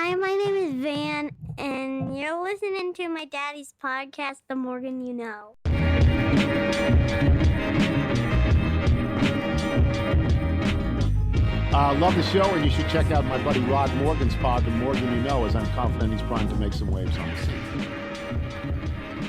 Hi, my name is Van, and you're listening to my daddy's podcast, The Morgan You Know. Love the show, and you should check out my buddy Rod Morgan's pod, The Morgan You Know, as I'm confident he's primed to make some waves on the scene.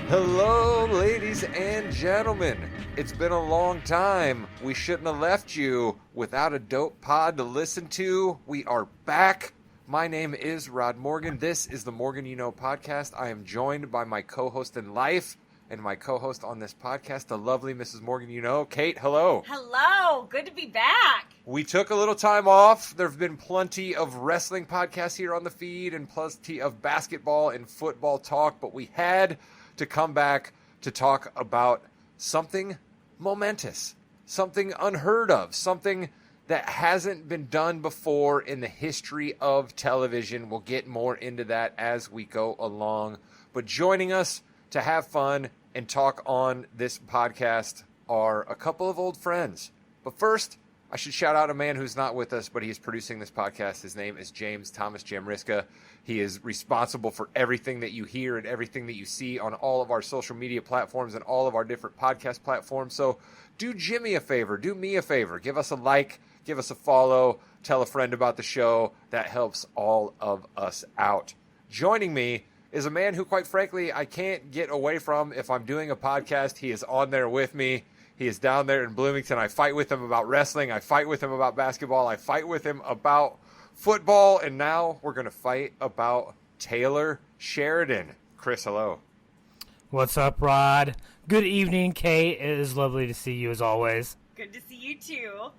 Hello, ladies and gentlemen. It's been a long time. We shouldn't have left you without a dope pod to listen to. We are back. My name is Rod Morgan. This is the Morgan You Know podcast. I am joined by my co-host in life and my co-host on this podcast, the lovely Mrs. Morgan You Know. Kate, hello. Hello. Good to be back. We took a little time off. There have been plenty of wrestling podcasts here on the feed and plenty of basketball and football talk, but we had to come back to talk about something momentous, something unheard of, something that hasn't been done before in the history of television. We'll get more into that as we go along. But joining us to have fun and talk on this podcast are a couple of old friends. But first, I should shout out a man who's not with us, but he's producing this podcast. His name is James Thomas Jamriska. He is responsible for everything that you hear and everything that you see on all of our social media platforms and all of our different podcast platforms. So do Jimmy a favor, do me a favor, give us a like, give us a follow, tell a friend about the show. That helps all of us out. Joining me is a man who, quite frankly, I can't get away from if I'm doing a podcast. He is on there with me. He is down there in Bloomington. I fight with him about wrestling. I fight with him about basketball. I fight with him about football. And now we're going to fight about Taylor Sheridan. Chris, hello. What's up, Rod? Good evening, Kate. It is lovely to see you as always. Good to see you too.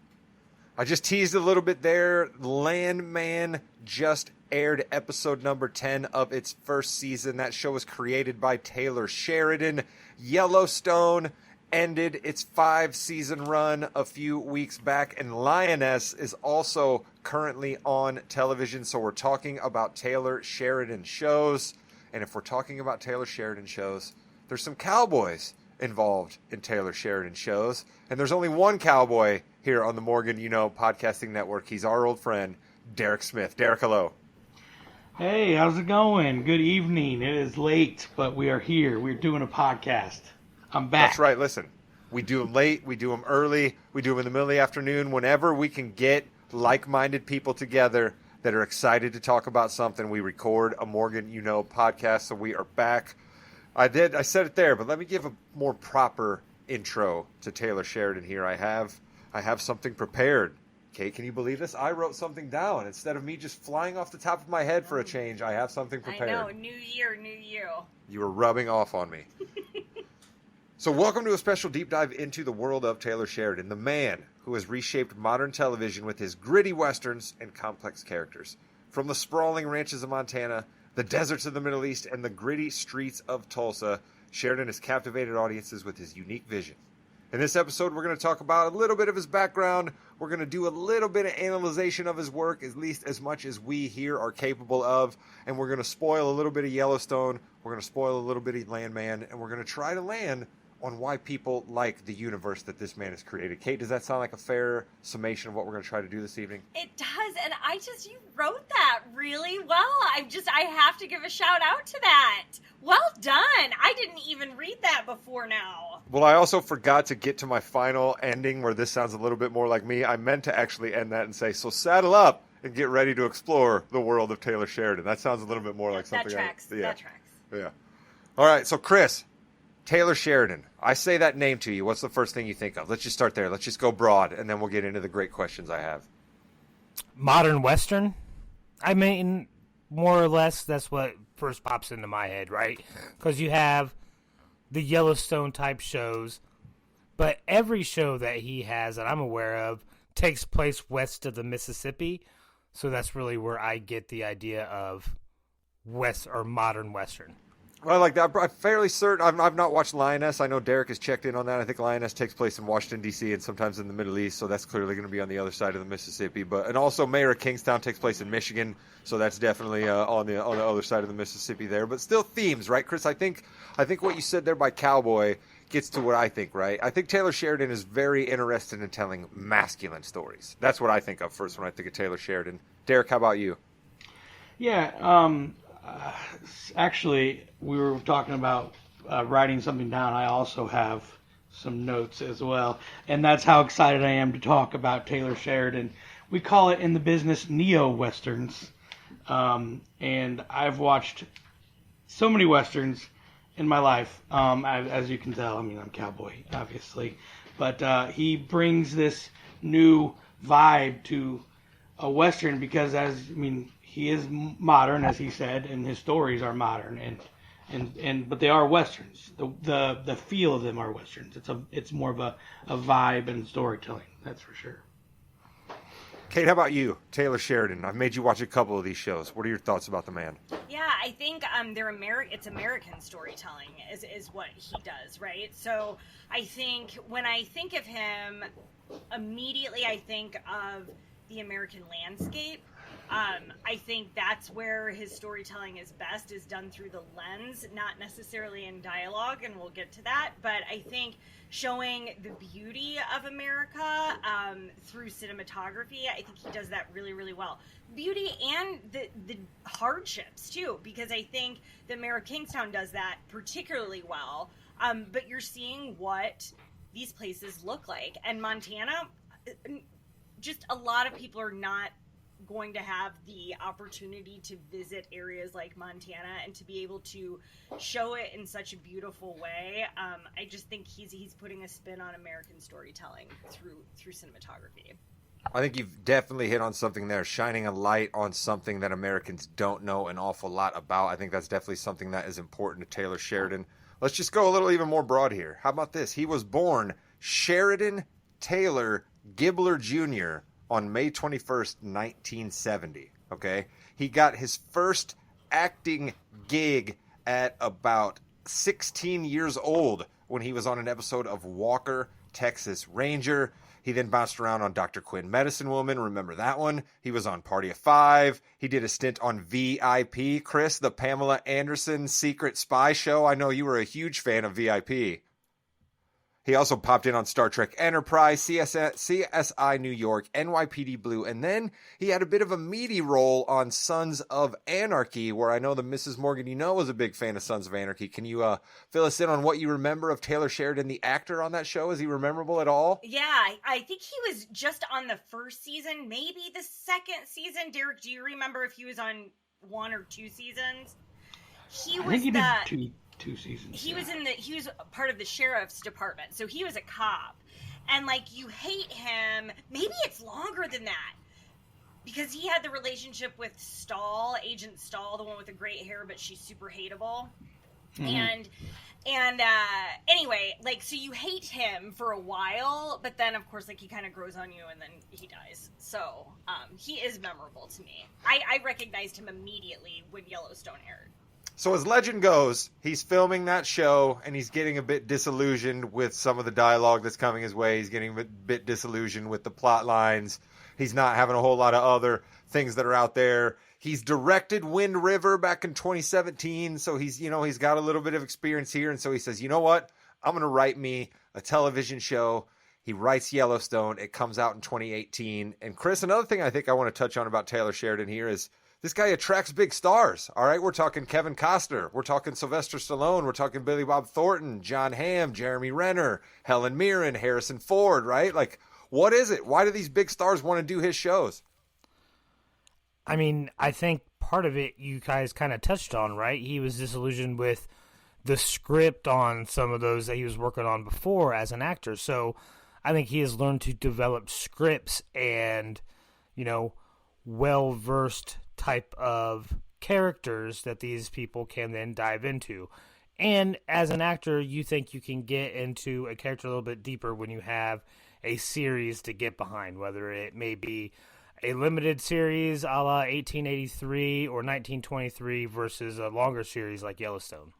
I just teased a little bit there. Landman just aired episode number 10 of its first season. That show was created by Taylor Sheridan. Yellowstone ended its 5-season run a few weeks back, and Lioness is also currently on television. So we're talking about Taylor Sheridan shows. And if we're talking about Taylor Sheridan shows, there's some cowboys involved in Taylor Sheridan shows. And there's only one cowboy here on the Morgan You Know podcasting network. He's our old friend, Derek Smith. Derek, hello. Hey, how's it going? Good evening. It is late, but we are here. We're doing a podcast. I'm back. That's right. Listen, we do them late, we do them early, we do them in the middle of the afternoon. Whenever we can get like-minded people together that are excited to talk about something, we record a Morgan You Know podcast. So we are back. I said it there, but let me give a more proper intro to Taylor Sheridan here. I have something prepared. Kate, can you believe this? I wrote something down. Instead of me just flying off the top of my head for a change, I have something prepared. I know. New year, new you. You were rubbing off on me. So welcome to a special deep dive into the world of Taylor Sheridan, the man who has reshaped modern television with his gritty westerns and complex characters. From the sprawling ranches of Montana, the deserts of the Middle East, and the gritty streets of Tulsa, Sheridan has captivated audiences with his unique vision. In this episode, we're going to talk about a little bit of his background. We're going to do a little bit of analyzation of his work, at least as much as we here are capable of. And we're going to spoil a little bit of Yellowstone. We're going to spoil a little bit of Landman. And we're going to try to land on why people like the universe that this man has created. Kate, does that sound like a fair summation of what we're going to try to do this evening? It does, and you wrote that really well. I have to give a shout out to that. Well done. I didn't even read that before now. Well, I also forgot to get to my final ending where this sounds a little bit more like me. I meant to actually end that and say, so saddle up and get ready to explore the world of Taylor Sheridan. That sounds a little bit more like something. That tracks. That tracks. Yeah. All right, so Chris, Taylor Sheridan. I say that name to you. What's the first thing you think of? Let's just start there. Let's just go broad, and then we'll get into the great questions I have. Modern Western? I mean, more or less, that's what first pops into my head, right? Because you have the Yellowstone-type shows, but every show that he has that I'm aware of takes place west of the Mississippi, so that's really where I get the idea of West or modern Western. Well, I like that. I'm fairly certain. I've not watched Lioness. I know Derek has checked in on that. I think Lioness takes place in Washington, D.C. and sometimes in the Middle East, so that's clearly going to be on the other side of the Mississippi. And also Mayor of Kingstown takes place in Michigan, so that's definitely on the other side of the Mississippi there. But still themes, right, Chris? I think what you said there by cowboy gets to what I think, right? I think Taylor Sheridan is very interested in telling masculine stories. That's what I think of first when I think of Taylor Sheridan. Derek, how about you? Yeah, actually, we were talking about writing something down. I also have some notes as well, and that's how excited I am to talk about Taylor Sheridan. We call it in the business neo-westerns, and I've watched so many westerns in my life. As you can tell, I mean, I'm cowboy, obviously, but he brings this new vibe to a western because, he is modern, as he said, and his stories are modern, but they are westerns. The feel of them are westerns. It's more of a vibe and storytelling. That's for sure. Kate, how about you? Taylor Sheridan. I've made you watch a couple of these shows. What are your thoughts about the man? Yeah, I think it's American storytelling is what he does, right? So I think when I think of him, immediately I think of the American landscape. I think that's where his storytelling is best, is done through the lens, not necessarily in dialogue, and we'll get to that. But I think showing the beauty of America through cinematography, I think he does that really, really well. Beauty and the hardships, too, because I think that Mayor of Kingstown does that particularly well. But you're seeing what these places look like. And Montana, just a lot of people are not going to have the opportunity to visit areas like Montana and to be able to show it in such a beautiful way. I just think he's putting a spin on American storytelling through cinematography. I think you've definitely hit on something there, shining a light on something that Americans don't know an awful lot about. I think that's definitely something that is important to Taylor Sheridan. Let's just go a little even more broad here. How about this? He was born Sheridan Taylor Gibbler Jr. on May 21st, 1970, okay? He got his first acting gig at about 16 years old when he was on an episode of Walker, Texas Ranger. He then bounced around on Dr. Quinn Medicine Woman. Remember that one? He was on Party of Five. He did a stint on VIP. Chris, the Pamela Anderson secret spy show. I know you were a huge fan of VIP. He also popped in on Star Trek Enterprise, CSI New York, NYPD Blue, and then he had a bit of a meaty role on Sons of Anarchy, where I know the Mrs. Morgan was a big fan of Sons of Anarchy. Can you fill us in on what you remember of Taylor Sheridan, the actor on that show? Is he memorable at all? Yeah, I think he was just on the first season, maybe the second season. Derek, do you remember if he was on 1 or 2 seasons? I think he did two seasons. He was part of the sheriff's department, so he was a cop, and you hate him. Maybe it's longer than that, because he had the relationship with Agent Stahl, the one with the great hair, but she's super hateable. Mm-hmm. And anyway, so you hate him for a while, but then of course he kind of grows on you, and then he dies. So he is memorable to me. I recognized him immediately when Yellowstone aired. So as legend goes, he's filming that show, and he's getting a bit disillusioned with some of the dialogue that's coming his way. He's getting a bit disillusioned with the plot lines. He's not having a whole lot of other things that are out there. He's directed Wind River back in 2017, so he's got a little bit of experience here, and so he says, you know what? I'm going to write me a television show. He writes Yellowstone. It comes out in 2018. And Chris, another thing I think I want to touch on about Taylor Sheridan here is this guy attracts big stars, all right? We're talking Kevin Costner. We're talking Sylvester Stallone. We're talking Billy Bob Thornton, John Hamm, Jeremy Renner, Helen Mirren, Harrison Ford, right? What is it? Why do these big stars want to do his shows? I mean, I think part of it you guys kind of touched on, right? He was disillusioned with the script on some of those that he was working on before as an actor. So I think he has learned to develop scripts and, well-versed type of characters that these people can then dive into. And as an actor, you think you can get into a character a little bit deeper when you have a series to get behind, whether it may be a limited series a la 1883 or 1923 versus a longer series like Yellowstone.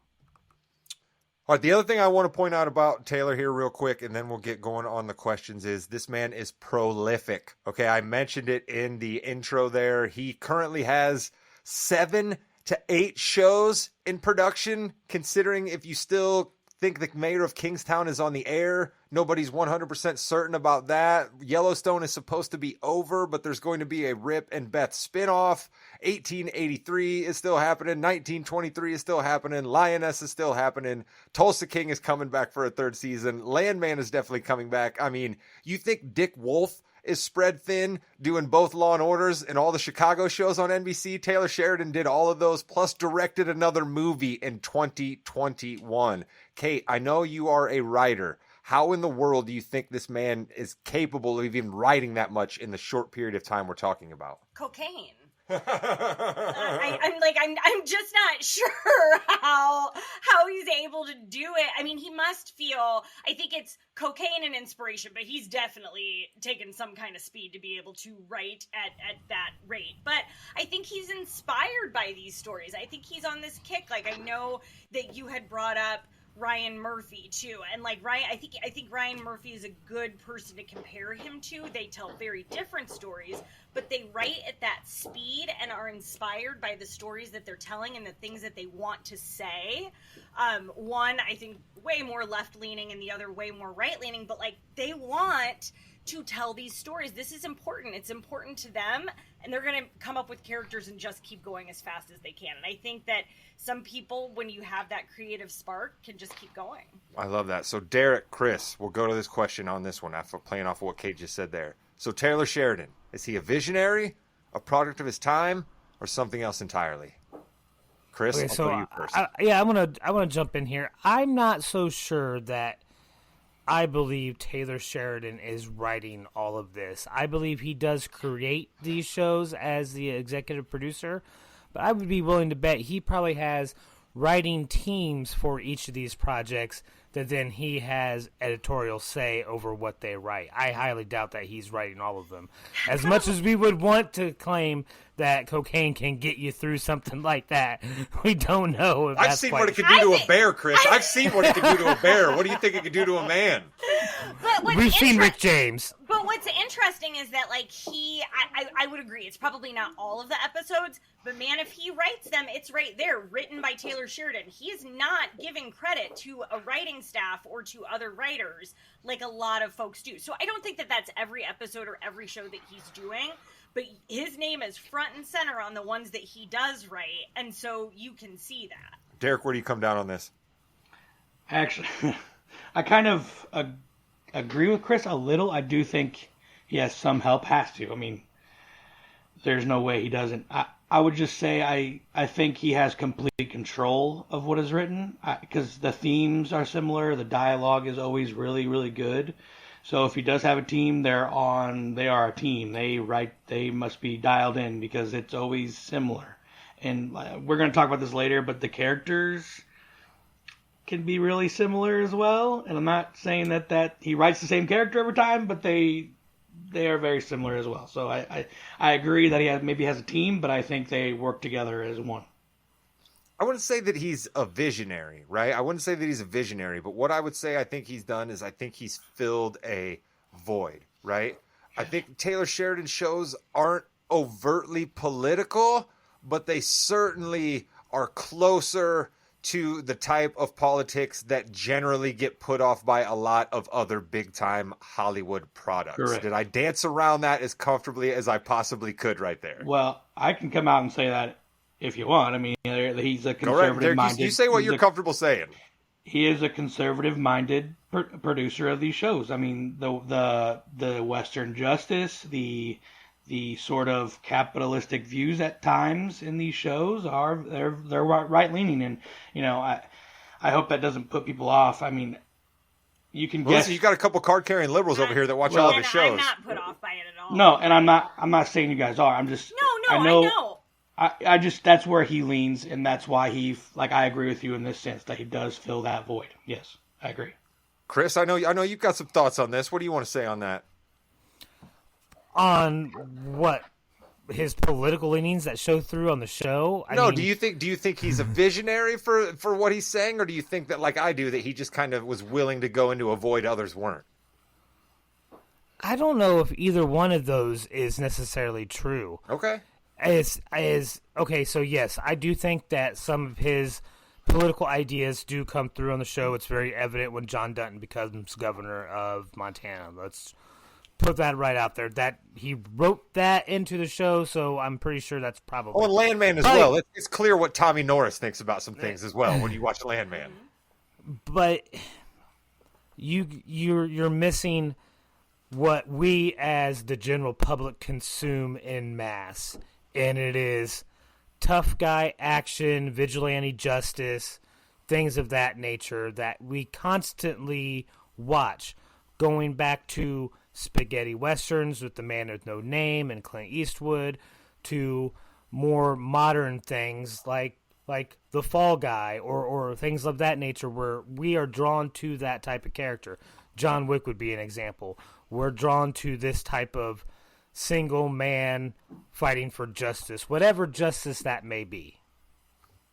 All right, the other thing I want to point out about Taylor here real quick, and then we'll get going on the questions, is this man is prolific. Okay, I mentioned it in the intro there. He currently has 7 to 8 shows in production, considering if you still think the mayor of Kingstown is on the air. Nobody's 100% certain about that. Yellowstone is supposed to be over, but there's going to be a Rip and Beth spinoff. 1883 is still happening. 1923 is still happening. Lioness is still happening. Tulsa King is coming back for a third season. Landman is definitely coming back. I mean, you think Dick Wolf is spread thin doing both Law and Orders and all the Chicago shows on NBC? Taylor Sheridan did all of those, plus directed another movie in 2021. Kate, I know you are a writer. How in the world do you think this man is capable of even writing that much in the short period of time we're talking about? Cocaine. I'm just not sure how he's able to do it. I mean, he must feel, I think it's cocaine and inspiration, but he's definitely taken some kind of speed to be able to write at that rate. But I think he's inspired by these stories. I think he's on this kick. Like, I know that you had brought up Ryan Murphy too, and like Ryan, I think Ryan Murphy is a good person to compare him to. They tell very different stories, but they write at that speed and are inspired by the stories that they're telling and the things that they want to say. One, I think, way more left-leaning, and the other way more right-leaning, but like they want to tell these stories. This is important. It's important to them, and they're going to come up with characters and just keep going as fast as they can. And I think that some people, when you have that creative spark, can just keep going. I love that. So Derek, Chris, we'll go to this question on this one after playing off of what Kate just said there. So Taylor Sheridan, is he a visionary, a product of his time, or something else entirely? Chris, Okay, I'll so go to you first. I want to jump in here. I'm not so sure that I believe Taylor Sheridan is writing all of this. I believe he does create these shows as the executive producer, but I would be willing to bet he probably has writing teams for each of these projects that then he has editorial say over what they write. I highly doubt that he's writing all of them. As much as we would want to claim that cocaine can get you through something like that, we don't know if I've seen what it can do to a bear, Chris. I've seen what it can do to a bear. What do you think it can do to a man? We've seen Rick James. But what's interesting is that, like, I would agree. It's probably not all of the episodes, but man, if he writes them, it's right there, written by Taylor Sheridan. He is not giving credit to a writing staff or to other writers like a lot of folks do. So I don't think that that's every episode or every show that he's doing, but his name is front and center on the ones that he does write, and so you can see that. Derek, where do you come down on this? Actually, I kind of agree with Chris a little. I do think he has some help, has to. I mean, there's no way he doesn't. I would just say I think he has complete control of what is written, because the themes are similar. The dialogue is always really, really good. So if he does have a team, they are a team. They must be dialed in because it's always similar. And we're going to talk about this later, but the characters can be really similar as well. And I'm not saying that he writes the same character every time, but they are very similar as well. So I agree that he maybe has a team, but I think they work together as one. I wouldn't say that he's a visionary, right? I wouldn't say that he's a visionary, but what I would say I think he's done is I think he's filled a void, right? I think Taylor Sheridan shows aren't overtly political, but they certainly are closer to the type of politics that generally get put off by a lot of other big-time Hollywood products. Correct. Did I dance around that as comfortably as I possibly could right there? Well, I can come out and say that if you want. I mean, he's a conservative-minded... You say what you're comfortable saying. He is a conservative-minded producer of these shows. I mean, the Western Justice, the sort of capitalistic views at times in these shows they're right-leaning, and I hope that doesn't put people off. I mean, you can guess. Listen, you got a couple card-carrying liberals over here that watch all of his shows. I'm not put off by it at all. No, and I'm not saying you guys are. I'm just I know. I just, that's where he leans, and that's why I agree with you in this sense that he does fill that void. Yes, I agree. Chris, I know you've got some thoughts on this. What do you want to say on that? On what? His political leanings that show through on the show? I mean, do you think he's a visionary for what he's saying, or do you think that, like I do, that he just kind of was willing to go into a void others weren't? I don't know if either one of those is necessarily true. Okay. Okay, so yes, I do think that some of his political ideas do come through on the show. It's very evident when John Dutton becomes governor of Montana. Let's put that right out there. That he wrote that into the show, so I'm pretty sure that's probably. Oh, and Landman as well. It's clear what Tommy Norris thinks about some things as well when you watch Landman. But you're missing what we as the general public consume in mass, and it is tough guy action, vigilante justice, things of that nature that we constantly watch, going back to spaghetti westerns with The Man with No Name and Clint Eastwood, to more modern things like The Fall Guy or things of that nature, where we are drawn to that type of character. John Wick would be an example. We're drawn to this type of single man fighting for justice, whatever justice that may be.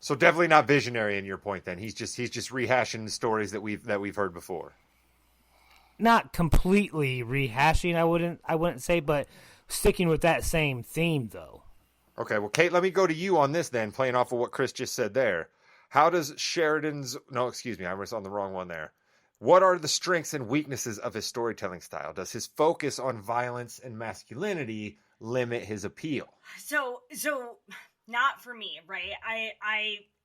So definitely not visionary in your point then. He's just rehashing the stories that we've heard before. Not completely rehashing, I wouldn't say, but sticking with that same theme though. Okay, well, Kate, let me go to you on this then, playing off of what Chris just said there. How does Sheridan's... No, excuse me, I was on the wrong one there. What are the strengths and weaknesses of his storytelling style? Does his focus on violence and masculinity limit his appeal? So not for me, right?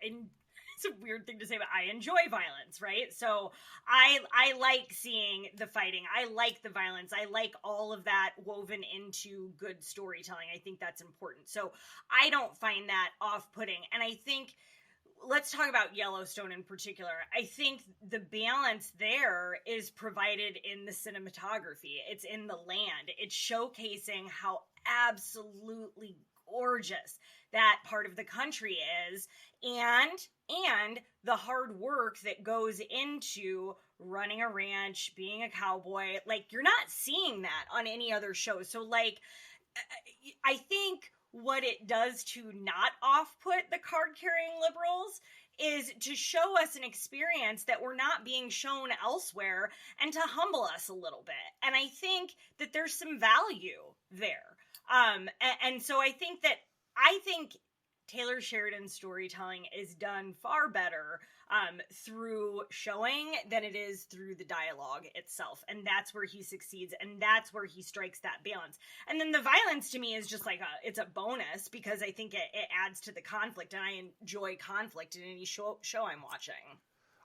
It's a weird thing to say, but I enjoy violence, right? So I like seeing the fighting. I like the violence. I like all of that woven into good storytelling. I think that's important. So I don't find that off-putting. And I think, let's talk about Yellowstone in particular. I think the balance there is provided in the cinematography. It's in the land. It's showcasing how absolutely gorgeous that part of the country is, and the hard work that goes into running a ranch, being a cowboy. Like, you're not seeing that on any other show. So, like, I think what it does to not off-put the card-carrying liberals is to show us an experience that we're not being shown elsewhere and to humble us a little bit. And I think that there's some value there. And so I think Taylor Sheridan's storytelling is done far better through showing than it is through the dialogue itself. And that's where he succeeds, and that's where he strikes that balance. And then the violence to me is just like it's a bonus, because I think it adds to the conflict, and I enjoy conflict in any show I'm watching.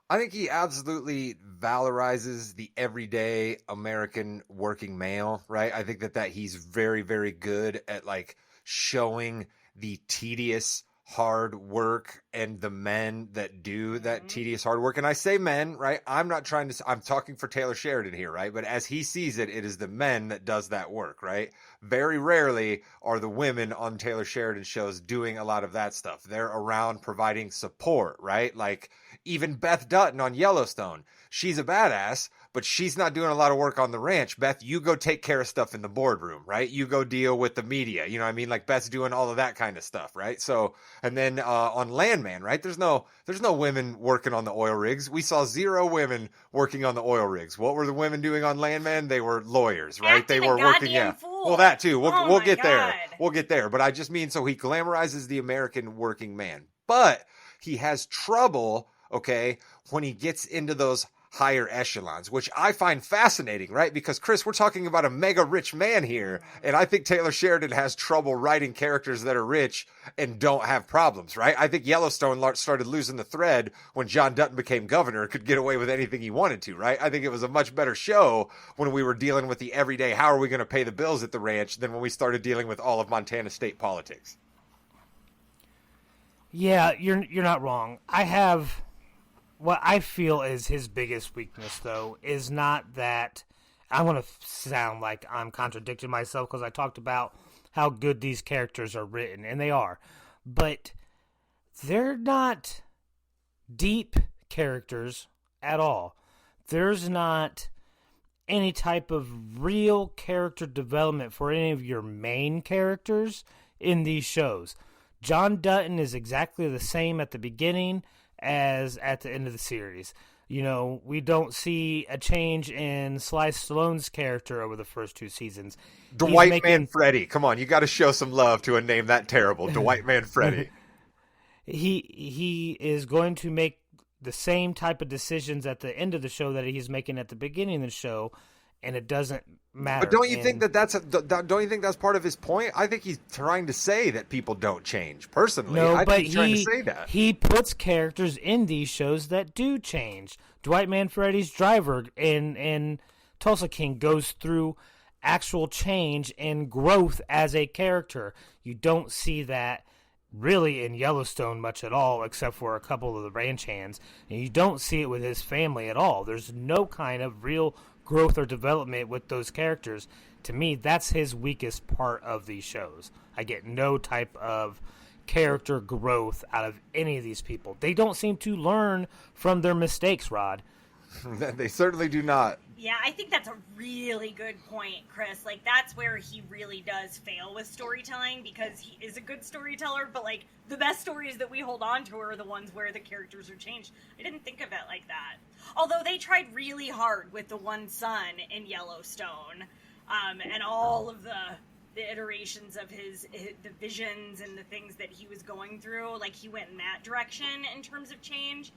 I think he absolutely valorizes the everyday American working male, right? I think that he's very, very good at like showing the tedious hard work and the men that do that tedious hard work. And I say men, right? I'm talking for Taylor Sheridan here, right? But as he sees it, it is the men that does that work, right? Very rarely are the women on Taylor Sheridan shows doing a lot of that stuff. They're around providing support, right? Like even Beth Dutton on Yellowstone, she's a badass, but she's not doing a lot of work on the ranch. Beth, you go take care of stuff in the boardroom, right? You go deal with the media. You know what I mean? Like Beth's doing all of that kind of stuff, right? So, and then on Landman, right? There's no women working on the oil rigs. We saw 0 women working on the oil rigs. What were the women doing on Landman? They were lawyers, right? Acting they were working, yeah. Fool. Well, that too. We'll get God. there. We'll get there. But I just mean, so he glamorizes the American working man, but he has trouble, okay, when he gets into those higher echelons, which I find fascinating, right? Because Chris, we're talking about a mega rich man here, and I think Taylor Sheridan has trouble writing characters that are rich and don't have problems, right? I think Yellowstone started losing the thread when John Dutton became governor, could get away with anything he wanted to, right? I think it was a much better show when we were dealing with the everyday, how are we going to pay the bills at the ranch, than when we started dealing with all of Montana state politics. Yeah, you're not wrong. What I feel is his biggest weakness, though, is not that... I want to sound like I'm contradicting myself because I talked about how good these characters are written, and they are. But they're not deep characters at all. There's not any type of real character development for any of your main characters in these shows. John Dutton is exactly the same at the beginning as at the end of the series. You know, we don't see a change in Sly Stallone's character over the first 2 seasons. Dwight Manfredi. Come on, you got to show some love to a name that terrible. Dwight Manfredi. He is going to make the same type of decisions at the end of the show that he's making at the beginning of the show, and it doesn't matter. But don't you think don't you think that's part of his point? I think he's trying to say that people don't change. Personally, No, I but think he's trying to say that. he puts characters in these shows that do change. Dwight Manfredi's driver in Tulsa King goes through actual change and growth as a character. You don't see that really in Yellowstone much at all, except for a couple of the ranch hands. And you don't see it with his family at all. There's no kind of real growth or development with those characters. To me, that's his weakest part of these shows. I get no type of character growth out of any of these people. They don't seem to learn from their mistakes, Rod. They certainly do not. Yeah, I think that's a really good point, Chris. Like, that's where he really does fail with storytelling, because he is a good storyteller, but, like, the best stories that we hold on to are the ones where the characters are changed. I didn't think of it like that. Although they tried really hard with the one son in Yellowstone, and all of the iterations of the visions and the things that he was going through. Like, he went in that direction in terms of change,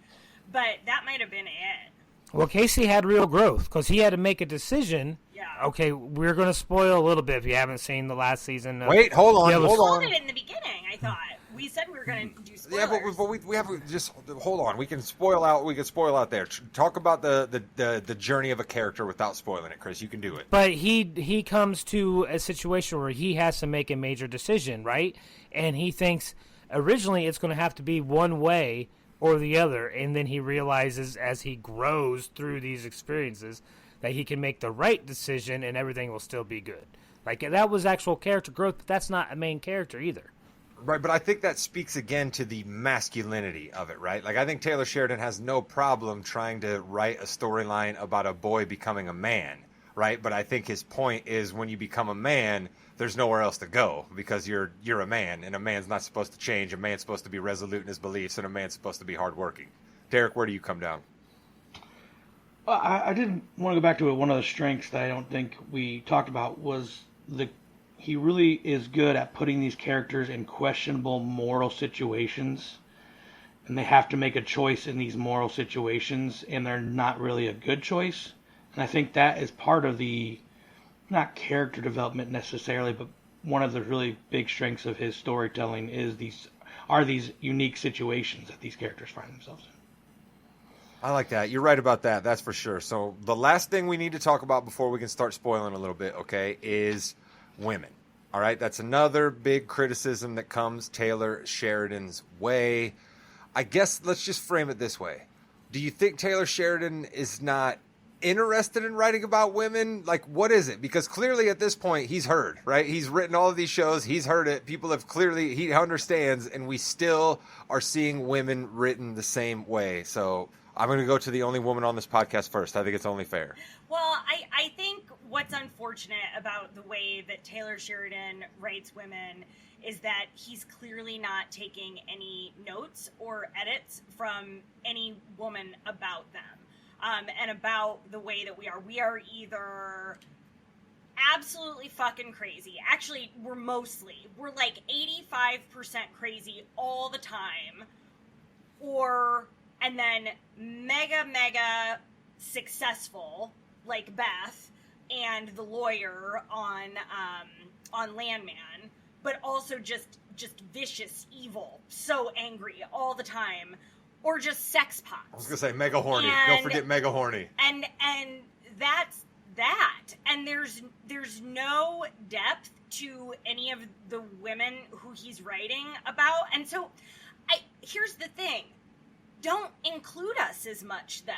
but that might have been it. Well, Casey had real growth because he had to make a decision. Yeah. Okay, we're going to spoil a little bit if you haven't seen the last season. Wait, hold on. We told it in the beginning, I thought. We said we were going to do spoilers. Yeah, but we have to just hold on. We can spoil out there. Talk about the journey of a character without spoiling it, Chris. You can do it. But he comes to a situation where he has to make a major decision, right? And he thinks originally it's going to have to be one way or the other, and then he realizes as he grows through these experiences that he can make the right decision and everything will still be good. Like, that was actual character growth, but that's not a main character either. Right, but I think that speaks again to the masculinity of it, right? Like, I think Taylor Sheridan has no problem trying to write a storyline about a boy becoming a man, right? But I think his point is when you become a man, there's nowhere else to go because you're a man, and a man's not supposed to change. A man's supposed to be resolute in his beliefs, and a man's supposed to be hardworking. Derek, where do you come down? Well, I did want to go back to it. One of the strengths that I don't think we talked about was he really is good at putting these characters in questionable moral situations, and they have to make a choice in these moral situations, and they're not really a good choice. And I think that is part of the, not character development necessarily, but one of the really big strengths of his storytelling is these unique situations that these characters find themselves in. I like that. You're right about that. That's for sure. So the last thing we need to talk about before we can start spoiling a little bit, okay, is women. All right, that's another big criticism that comes Taylor Sheridan's way. I guess let's just frame it this way. Do you think Taylor Sheridan is not interested in writing about women? Like, what is it? Because clearly at this point he's heard, right? He's written all of these shows, he's heard it, people have clearly, he understands, and we still are seeing women written the same way. So I'm going to go to the only woman on this podcast first. I think it's only fair. Well, I think what's unfortunate about the way that Taylor Sheridan writes women is that he's clearly not taking any notes or edits from any woman about them. And about the way that we are. We are either absolutely fucking crazy. Actually, we're like 85% crazy all the time. And then mega successful, like Beth and the lawyer on Landman, but also just vicious, evil, so angry all the time. Or just sex pots. I was going to say mega horny. Don't forget mega horny. And that's that. And there's no depth to any of the women who he's writing about. And so here's the thing. Don't include us as much then.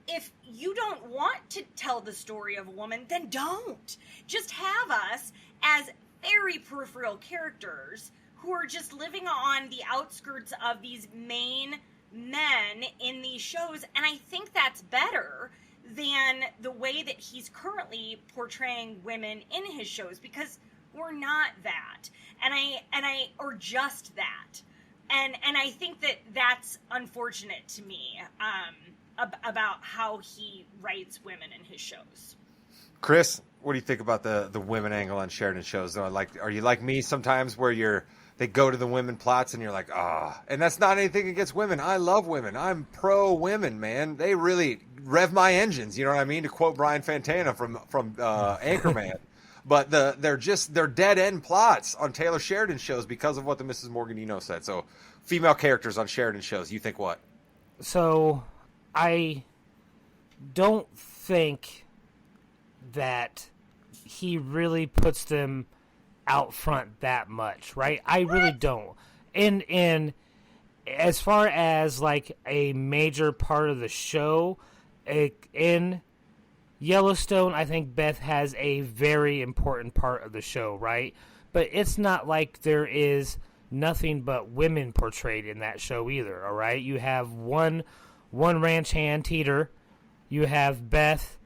If you don't want to tell the story of a woman, then don't. Just have us as very peripheral characters who are just living on the outskirts of these main men in these shows, and I think that's better than the way that he's currently portraying women in his shows, because we're not that, or just that, and I think that that's unfortunate to me about how he writes women in his shows. Chris, what do you think about the women angle on Sheridan shows? Though, are you like me sometimes, where you're they go to the women plots and you're like, ah. And that's not anything against women. I love women. I'm pro women, man. They really rev my engines. You know what I mean? To quote Brian Fantana from Anchorman. But they're dead end plots on Taylor Sheridan shows because of what the Mrs. Morganino said. So female characters on Sheridan shows, you think what? So I don't think that he really puts them out front that much, right? I really don't. And as far as like a major part of the show, in Yellowstone, I think Beth has a very important part of the show, right? But it's not like there is nothing but women portrayed in that show either, all right? You have one ranch hand, Teeter, you have Beth,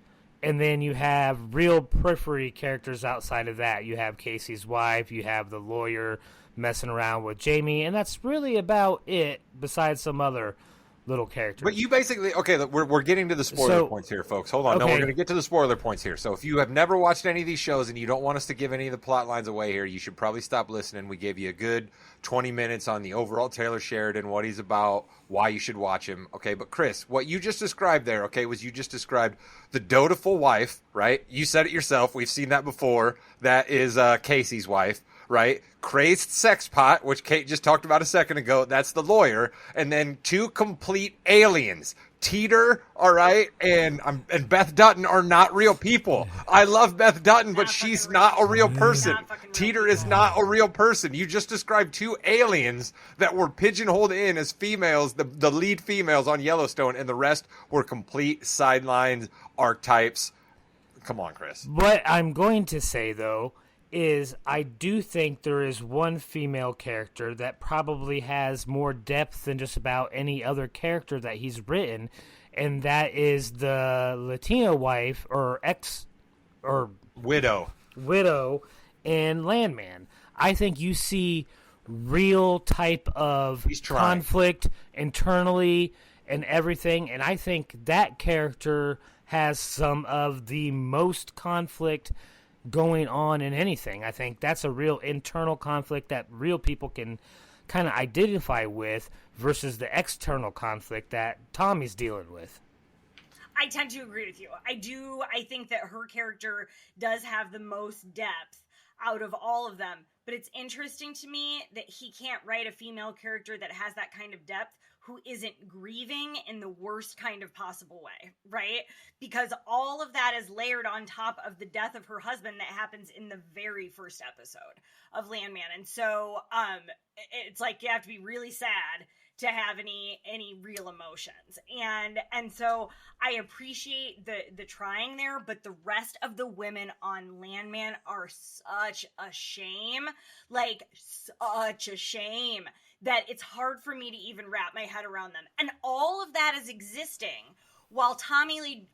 and then you have real periphery characters outside of that. You have Casey's wife, you have the lawyer messing around with Jamie, and that's really about it, besides some other little characters. But you basically, okay, look, we're getting to the spoiler points here, folks. Hold on. Okay. No, we're going to get to the spoiler points here. So if you have never watched any of these shows and you don't want us to give any of the plot lines away here, you should probably stop listening. We gave you a good 20 minutes on the overall Taylor Sheridan, what he's about, why you should watch him. Okay, but Chris, what you just described there, okay, was you just described the dutiful wife, right? You said it yourself. We've seen that before. That is Casey's wife. Right? Crazed sex pot, which Kate just talked about a second ago. That's the lawyer. And then two complete aliens. Teeter, all right, and Beth Dutton are not real people. I love Beth Dutton, but she's not a real person. Teeter is not a real person. You just described two aliens that were pigeonholed in as females, the lead females on Yellowstone, and the rest were complete sidelines, archetypes. Come on, Chris. What I'm going to say, though, is I do think there is one female character that probably has more depth than just about any other character that he's written, and that is the Latina wife or widow in Landman. I think you see real type of conflict internally and everything, and I think that character has some of the most conflict going on in anything. I think that's a real internal conflict that real people can kind of identify with versus the external conflict that Tommy's dealing with. I tend to agree with you. I think that her character does have the most depth out of all of them, but it's interesting to me that he can't write a female character that has that kind of depth who isn't grieving in the worst kind of possible way, right? Because all of that is layered on top of the death of her husband that happens in the very first episode of Landman. And so it's like you have to be really sad to have any real emotions. And so I appreciate the trying there, but the rest of the women on Landman are such a shame. Like, such a shame that it's hard for me to even wrap my head around them. And all of that is existing while Tommy Lee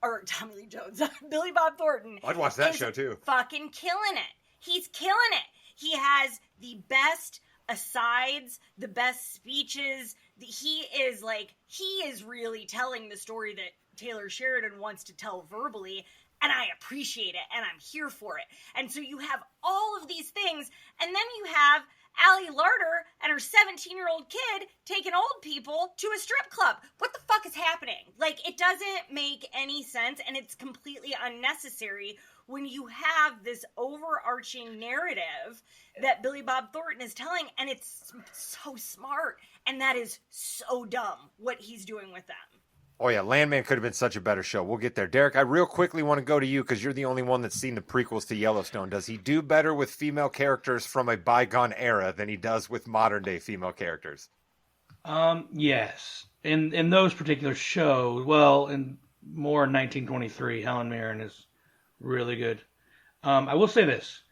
Jones, Billy Bob Thornton. I'd watch that show too. Fucking killing it. He's killing it. He has the best asides, the best speeches. He is really telling the story that Taylor Sheridan wants to tell verbally, and I appreciate it, and I'm here for it. And so you have all of these things, and then you have Allie Larder and her 17-year-old kid taking old people to a strip club. What the fuck is happening? Like, it doesn't make any sense, and it's completely unnecessary when you have this overarching narrative that Billy Bob Thornton is telling, and it's so smart, and that is so dumb what he's doing with them. Oh, yeah, Landman could have been such a better show. We'll get there. Derek, I real quickly want to go to you because you're the only one that's seen the prequels to Yellowstone. Does he do better with female characters from a bygone era than he does with modern-day female characters? Yes. In those particular shows, well, in more in 1923, Helen Mirren is really good. I will say this.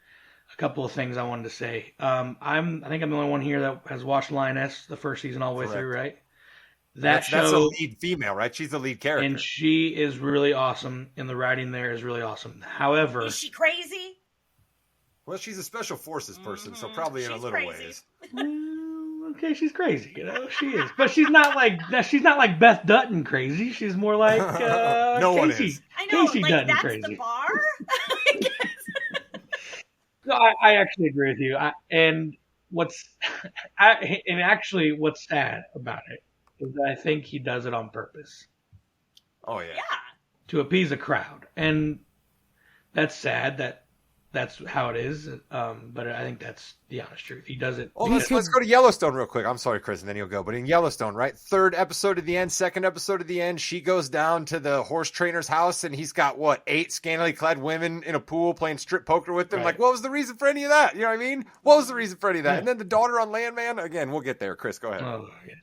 A couple of things I wanted to say. I think I'm the only one here that has watched Lioness, the first season all the way through, right? That's a lead female, right? She's the lead character. And she is really awesome, and the writing there is really awesome. However... Is she crazy? Well, she's a special forces person, so probably in a little ways. Okay, she's crazy, she is. But she's not like Beth Dutton crazy. She's more like no Casey. One is. I know, Casey like Dutton that's crazy. the bar? No, I actually agree with you. And what's sad about it is that I think he does it on purpose Oh yeah. Yeah. to appease a crowd, and that's sad that that's how it is. But I think that's the honest truth. He does it. Well, let's go to Yellowstone real quick. I'm sorry, Chris, and then you'll go. But in Yellowstone, right? Third episode of the end, second episode of the end, she goes down to the horse trainer's house, and he's got, 8 scantily clad women in a pool playing strip poker with them. Right. Like, what was the reason for any of that? You know what I mean? What was the reason for any of that? Yeah. And then the daughter on Landman, again, we'll get there. Chris, go ahead. Oh, yeah.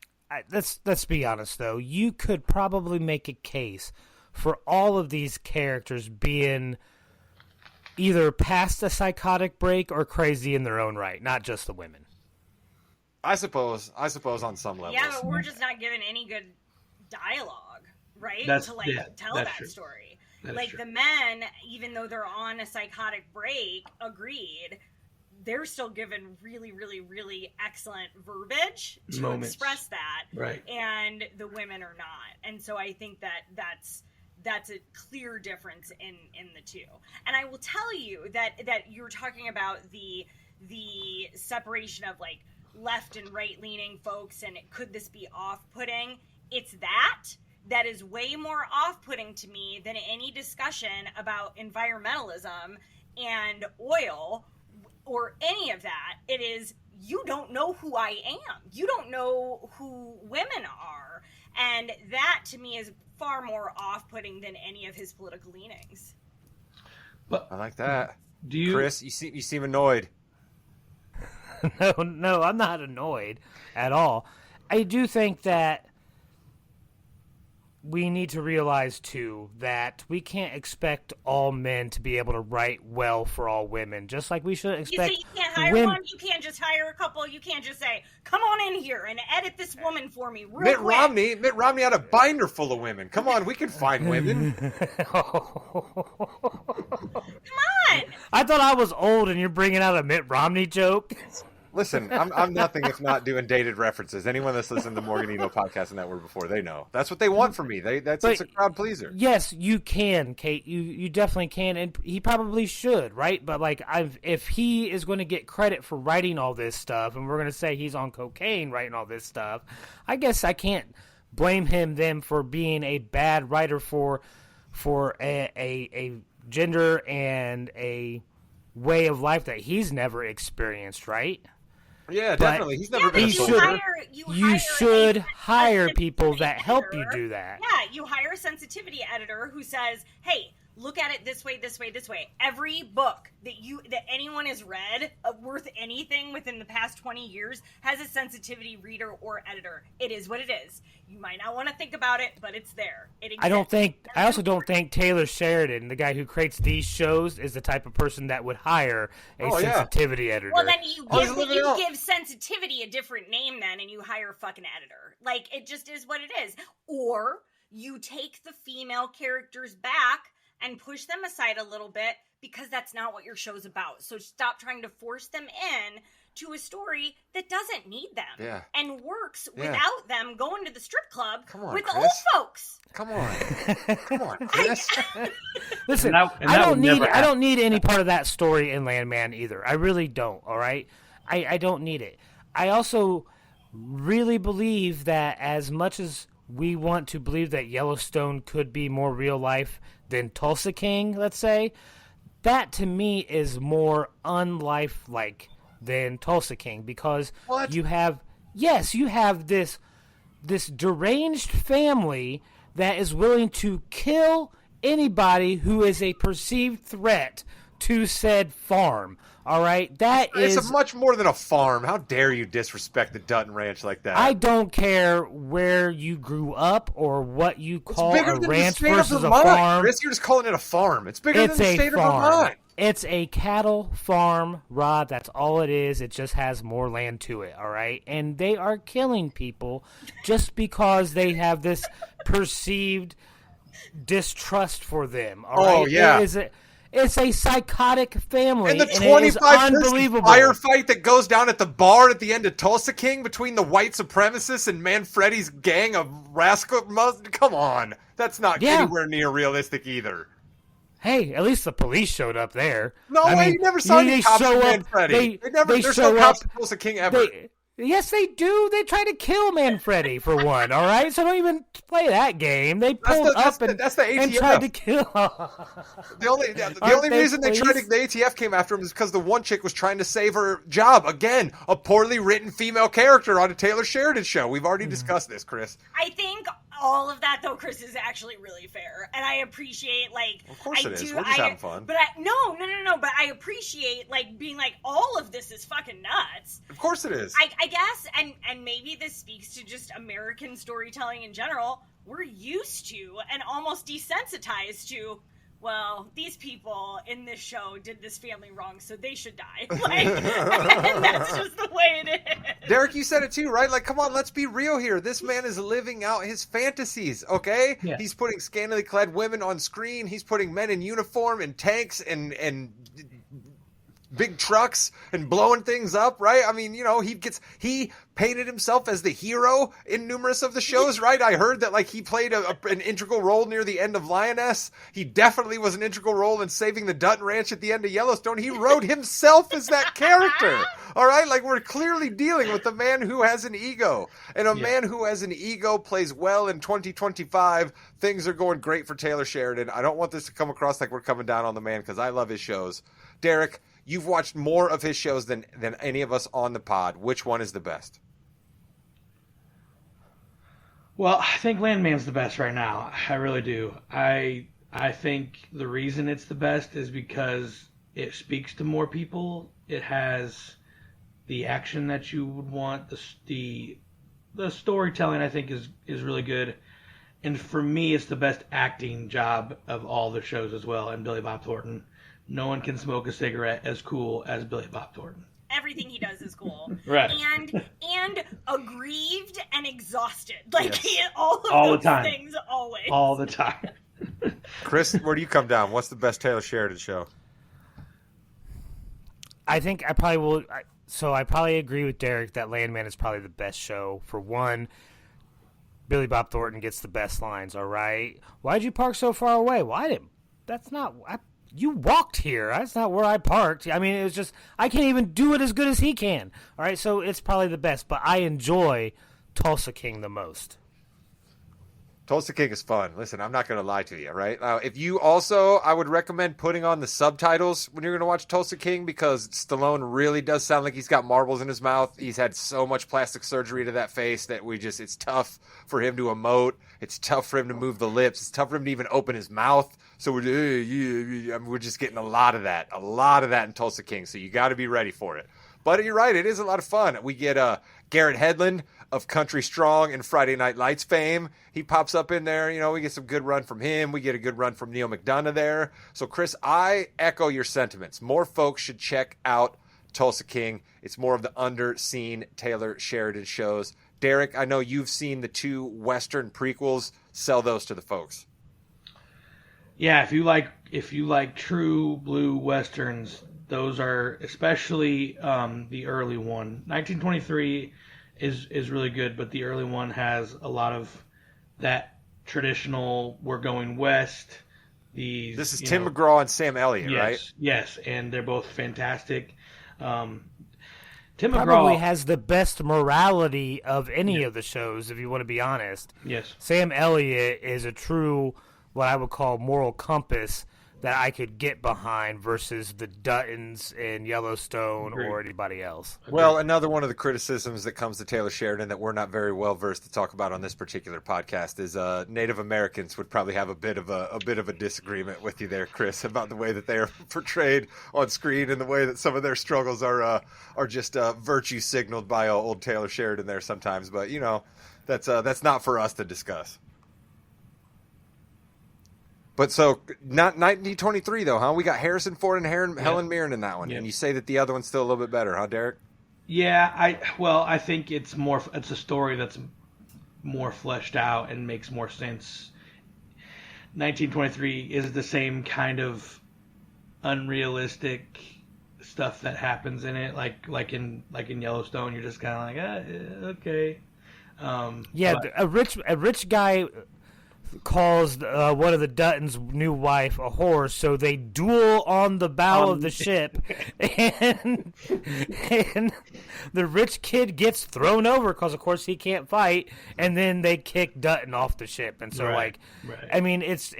Let's be honest, though. You could probably make a case for all of these characters being either past a psychotic break or crazy in their own right, not just the women. I suppose on some levels. Yeah, but we're just not given any good dialogue, right? That's- to yeah, tell that's that true. story. That is Like true. the men, even though they're on a psychotic break, agreed, they're still given really, really, really excellent verbiage to Moments. express that. Right. And the women are not. And so I think that's a clear difference in the two. And I will tell you that you're talking about the separation of like left and right leaning folks, and could this be off-putting? It's that is way more off-putting to me than any discussion about environmentalism and oil or any of that. It is, you don't know who I am. You don't know who women are. And that to me is far more off-putting than any of his political leanings. But I like that. do you, Chris, you seem annoyed. No, I'm not annoyed at all. I do think that we need to realize, too, that we can't expect all men to be able to write well for all women, just like we should You expect say you can't hire women. one, you can't just hire a couple, you can't just say, come on in here and edit this woman for me real Mitt quick. Romney had a binder full of women. Come on, we can find women. Come on! I thought I was old and you're bringing out a Mitt Romney joke. Listen, I'm nothing if not doing dated references. Anyone that's listened to Morganito podcast and that word before, they know. That's what they want from me. It's a crowd pleaser. Yes, you can, Kate. You definitely can, and he probably should, right? But like, if he is going to get credit for writing all this stuff, and we're going to say he's on cocaine writing all this stuff, I guess I can't blame him then for being a bad writer for a gender and a way of life that he's never experienced, right? Yeah, But- definitely. He's never Yeah, been but a He you soldier. hire, You should a hire people sensitivity that help you editor. do that. Yeah, you hire a sensitivity editor who says, hey, look at it this way, this way, this way. Every book that anyone has read worth anything within the past 20 years has a sensitivity reader or editor. It is what it is. You might not want to think about it, but it's there. It exists. I also don't think Taylor Sheridan, the guy who creates these shows, is the type of person that would hire a Oh, yeah. sensitivity editor. Well, then you Oh, he's living it up. give sensitivity a different name then, and you hire a fucking editor. Like, it just is what it is. Or you take the female characters back and push them aside a little bit because that's not what your show's about. So stop trying to force them in to a story that doesn't need them Yeah. and works Yeah. without them going to the strip club Come on, with the Chris. old folks. Come on, Chris. Listen, And that would never I don't need any part of that story in Landman either. I really don't. All right, I don't need it. I also really believe that as much as we want to believe that Yellowstone could be more real life than Tulsa King, let's say, that to me is more unlifelike than Tulsa King because What? you have this deranged family that is willing to kill anybody who is a perceived threat to said farm. All right, It's much more than a farm. How dare you disrespect the Dutton Ranch like that? I don't care where you grew up or what you It's call bigger a than ranch the state versus of a Vermont. farm. Chris, you're just calling it a farm. It's bigger It's than the a state farm. of Vermont. It's a cattle farm, Rod. That's all it is. It just has more land to it, all right? And they are killing people just because they have this perceived distrust for them, all right? Oh, yeah. It's a psychotic family, And the and it is 25-person unbelievable. firefight that goes down at the bar at the end of Tulsa King between the white supremacists and Manfredi's gang of rascal. Come on. That's not Yeah. anywhere near realistic either. Hey, at least the police showed up there. No way, you never saw any cops in Manfredi. There's no cops in Tulsa King ever. Yes, they do. They try to kill Manfredi for one. All right, so don't even play that game. They pulled that's the ATF. And tried to kill. The only reason the ATF came after him is because the one chick was trying to save her job. Again, a poorly written female character on a Taylor Sheridan show. We've already discussed this, Chris. I think all of that, though, Chris, is actually really fair, and I appreciate, like, of course it is. We're just having fun. But no. But I appreciate, like, being like, all of this is fucking nuts. Of course it is. I guess, and maybe this speaks to just American storytelling in general. We're used to and almost desensitized to, well, these people in this show did this family wrong, so they should die. Like, and that's just the way it is. Derek, you said it too, right? Like, come on, let's be real here. This man is living out his fantasies, okay? Yeah. He's putting scantily clad women on screen. He's putting men in uniform and tanks and big trucks and blowing things up, right? I mean, you know, he painted himself as the hero in numerous of the shows, right? I heard that, like, he played an integral role near the end of Lioness. He definitely was an integral role in saving the Dutton Ranch at the end of Yellowstone. He wrote himself as that character, all right? Like, we're clearly dealing with a man who has an ego, and a man who has an ego plays well in 2025. Things are going great for Taylor Sheridan. I don't want this to come across like we're coming down on the man, because I love his shows. Derek, you've watched more of his shows than any of us on the pod. Which one is the best? Well, I think Landman's the best right now. I really do. I think the reason it's the best is because it speaks to more people. It has the action that you would want. The storytelling, I think, is really good. And for me, it's the best acting job of all the shows as well. And Billy Bob Thornton. No one can smoke a cigarette as cool as Billy Bob Thornton. Everything he does is cool. Right. And aggrieved and exhausted. Like, Yes. all of all those the time. things always. All the time. Chris, where do you come down? What's the best Taylor Sheridan show? I think I probably will. I probably agree with Derek that Landman is probably the best show. For one, Billy Bob Thornton gets the best lines. All right, why'd you park so far away? Well, I didn't. That's not. You walked here. That's not where I parked. I mean, it was just I can't even do it as good as he can. All right, so it's probably the best. But I enjoy Tulsa King the most. Tulsa King is fun. Listen, I'm not going to lie to you, right? If you also, I would recommend putting on the subtitles when you're going to watch Tulsa King, because Stallone really does sound like he's got marbles in his mouth. He's had so much plastic surgery to that face that it's tough for him to emote. It's tough for him to move the lips. It's tough for him to even open his mouth. So we're just getting a lot of that in Tulsa King. So you got to be ready for it. But you're right, it is a lot of fun. We get Garrett Hedlund of Country Strong and Friday Night Lights fame. He pops up in there. You know, we get some good run from him. We get a good run from Neil McDonough there. So, Chris, I echo your sentiments. More folks should check out Tulsa King. It's more of the underseen Taylor Sheridan shows. Derek, I know you've seen the 2 Western prequels. Sell those to the folks. Yeah, if you like true blue Westerns, those are especially the early one. 1923 is really good, but the early one has a lot of that traditional, we're going west. This is Tim McGraw and Sam Elliott, right? Yes, and they're both fantastic. Tim Probably McGraw has the best morality of any of the shows, if you want to be honest. Yes. Sam Elliott is a true, what I would call, moral compass that I could get behind versus the Duttons in Yellowstone or anybody else. Well, another one of the criticisms that comes to Taylor Sheridan that we're not very well versed to talk about on this particular podcast is Native Americans would probably have a bit of a disagreement with you there, Chris, about the way that they are portrayed on screen and the way that some of their struggles are just virtue signaled by old Taylor Sheridan there sometimes. But that's not for us to discuss. But so, not 1923 though, huh? We got Harrison Ford and Helen Mirren in that one, and you say that the other one's still a little bit better, huh, Derek? Yeah, I think it's a story that's more fleshed out and makes more sense. 1923 is the same kind of unrealistic stuff that happens in it, like in Yellowstone. You're just kind of like, okay. A rich guy calls one of the Dutton's new wife a whore, so they duel on the bow of the ship, and the rich kid gets thrown over because, of course, he can't fight, and then they kick Dutton off the ship, and so I mean, it's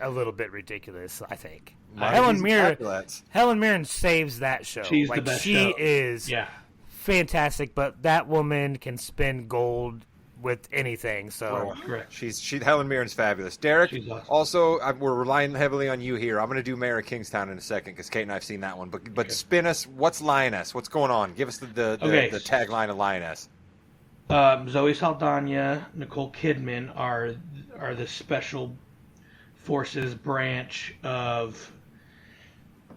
a little bit ridiculous, I think. Helen Mirren saves that show. She's the best she show. is fantastic, but that woman can spin gold with anything. So Helen Mirren's fabulous. Derek, awesome. also we're relying heavily on you here. I'm going to do Mayor of Kingstown in a second because Kate and I have seen that one. But spin us. What's Lioness? What's going on? Give us the tagline of Lioness. Zoe Saldana, Nicole Kidman are the special forces branch of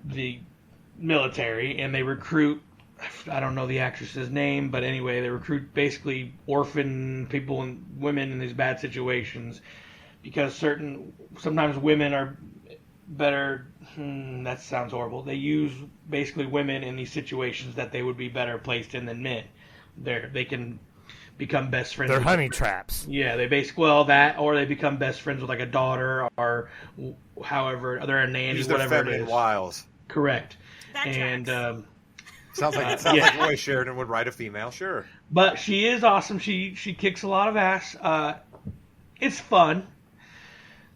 the military, and they recruit, I don't know the actress's name, but anyway, they recruit basically orphan people and women in these bad situations because sometimes women are better. That sounds horrible. They use basically women in these situations that they would be better placed in than men. They can become best friends. They're honey traps. Yeah, they basically or they become best friends with like a daughter or however they're a nanny, Use whatever their it feminine is. wiles. Correct. That And tracks. Sounds like the way Sheridan would write a female. Sure. but she is awesome. She kicks a lot of ass. It's fun.